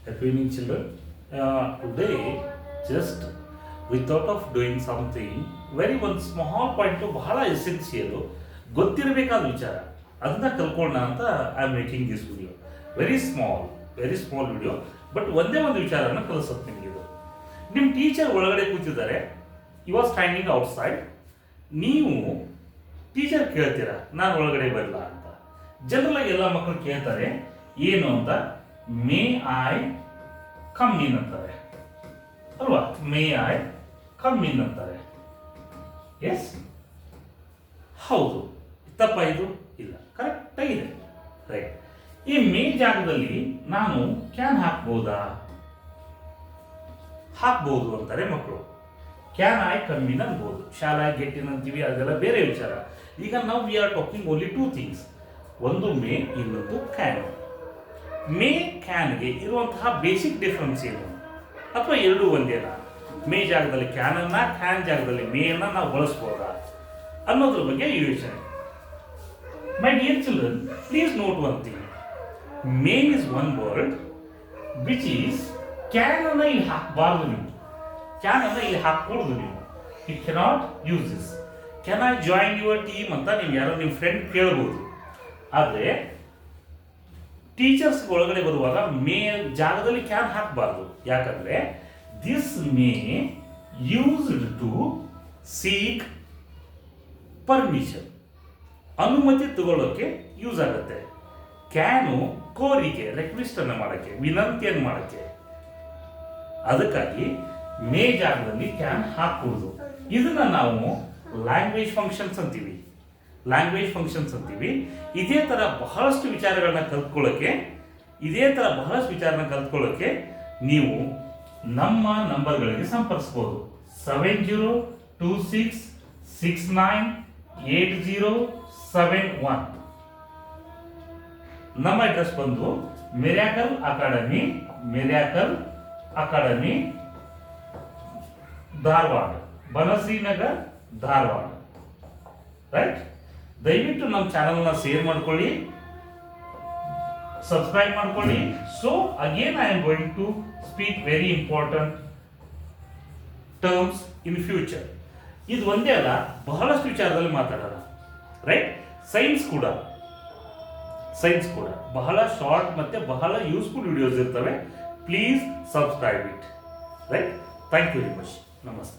Happy evening, children. Today, just we thought of doing something very one small point ಬಹಳ essential ಗೊತ್ತಿರಬೇಕಾದ ವಿಚಾರ ಅದನ್ನ ಕಲ್ಕೊಳ್ಳೋಣ ಅಂತ I am making this video. Very small video, but ಒಂದೇ ಒಂದು ವಿಚಾರನ ಕಲಿಸುತ್ತೆ ನಿಮಗೆ. ಇದು ನಿಮ್ಮ ಟೀಚರ್ ಒಳಗಡೆ ಕೂತಿದ್ದಾರೆ, ಯು ಆರ್ ಸ್ಟ್ಯಾಂಡಿಂಗ್ ಔಟ್ಸೈಡ್. ನೀವು ಟೀಚರ್ ಕೇಳ್ತೀರಾ ನಾನು ಒಳಗಡೆ ಬರಲ್ಲ ಅಂತ. ಜನರಲ್ ಆಗಿ ಎಲ್ಲ ಮಕ್ಕಳು ಕೇಳ್ತಾರೆ ಏನು ಅಂತ, ಮೇ ಐ ಕಮ್ ಇನ್ ಅಂತಾರೆ ಅಲ್ವಾ? ಮೇ ಐ ಕಮ್ ಇನ್ ಅಂತಾರೆ. ಎಸ್, ಹೌದು. ತಪ್ಪ ಇದು? ಇಲ್ಲ, ಕರೆಕ್ಟ್ ಆಗಿದೆ. ರೈಟ್. ಈ ಮೇ ಜಾಗದಲ್ಲಿ ನಾನು ಕ್ಯಾನ್ ಹಾಕ್ಬೋದಾ? ಹಾಕ್ಬೋದು ಅಂತಾರೆ ಮಕ್ಕಳು. ಕ್ಯಾನ್ ಐ ಕಮ್ ಇನ್ ಅನ್ಬೋದು, ಶಾಲ್ ಐ ಗೆಟ್ ಇನ್ ಅಂತೀವಿ, ಅದೆಲ್ಲ ಬೇರೆ ವಿಚಾರ. ಈಗ ನಾವು we are talking only two things. ಒಂದು ಮೇ, ಇನ್ನೊಂದು ಕ್ಯಾನ್. ಮೇ ಕ್ಯಾನ್ಗೆ ಇರುವಂತಹ ಬೇಸಿಕ್ ಡಿಫ್ರೆನ್ಸ್ ಏನು? ಅಥವಾ ಎರಡೂ ಒಂದೇನಾ? ಮೇ ಜಾಗದಲ್ಲಿ ಕ್ಯಾನನ್ನ, ಕ್ಯಾನ್ ಜಾಗದಲ್ಲಿ ಮೇಯನ್ನ ನಾವು ಬಳಸ್ಬೋದಾ ಅನ್ನೋದ್ರ ಬಗ್ಗೆ ಯೋಚನೆ. My dear children, please note one thing. May is one word which is, can ಅನ್ನ ಇಲ್ಲಿ ಹಾಕಬಾರ್ದು ನೀವು. ಕ್ಯಾನ್ ಅನ್ನ ಇಲ್ಲಿ ಹಾಕೂಡ್ದು ನೀವು. You cannot use this. Can I join your team ಅಂತ ನೀವು ಯಾರೋ ನಿಮ್ಮ ಫ್ರೆಂಡ್ ಕೇಳ್ಬೋದು. ಆದರೆ ಟೀಚರ್ಸ್ ಒಳಗಡೆ ಬರುವಾಗ ಮೇ ಜಾಗದಲ್ಲಿ ಕ್ಯಾನ್ ಹಾಕಬಾರ್ದು. ಯಾಕಂದ್ರೆ this may used to seek permission, ಅನುಮತಿ ತಗೊಳ್ಳೋಕೆ ಯೂಸ್ ಆಗುತ್ತೆ. ಕ್ಯಾನು ಕೋರಿಕೆ, ರಿಕ್ವೆಸ್ಟ್ ಅನ್ನು ಮಾಡೋಕ್ಕೆ, ವಿನಂತಿಯನ್ನು ಮಾಡೋಕ್ಕೆ. ಅದಕ್ಕಾಗಿ ಮೇ ಜಾಗದಲ್ಲಿ ಕ್ಯಾನ್ ಹಾಕಬಹುದು. ಇದನ್ನ ನಾವು ಲ್ಯಾಂಗ್ವೇಜ್ ಫಂಕ್ಷನ್ಸ್ ಅಂತೀವಿ. ಇದೇ ಥರ ಬಹಳಷ್ಟು ವಿಚಾರಗಳನ್ನ ಕಲ್ತ್ಕೊಳ್ಳೋಕ್ಕೆ ನೀವು ನಮ್ಮ ನಂಬರ್ಗಳಿಗೆ ಸಂಪರ್ಕಿಸಬಹುದು. 7026698071. ನಮ್ಮ ಅಡ್ರೆಸ್ ಬಂದು miracle academy Dharwad, Banashree Nagar, Dharwad. Right. ದಯವಿಟ್ಟು ನಮ್ಮ ಚಾನಲ್ನ ಶೇರ್ ಮಾಡ್ಕೊಳ್ಳಿ, ಸಬ್ಸ್ಕ್ರೈಬ್ ಮಾಡ್ಕೊಳ್ಳಿ. So again I am going to speak very important terms in future. ಇದು ಒಂದೇ ಅಲ್ಲ, ಬಹಳಷ್ಟು ವಿಚಾರದಲ್ಲಿ ಮಾತಾಡೋಣ. ರೈಟ್. ಸೈನ್ಸ್ ಕೂಡ ಬಹಳ ಶಾರ್ಟ್ ಮತ್ತೆ ಬಹಳ ಯೂಸ್ಫುಲ್ ವಿಡಿಯೋಸ್ ಇರ್ತವೆ. Please subscribe it. Right. Thank you very much. ನಮಸ್ತೆ.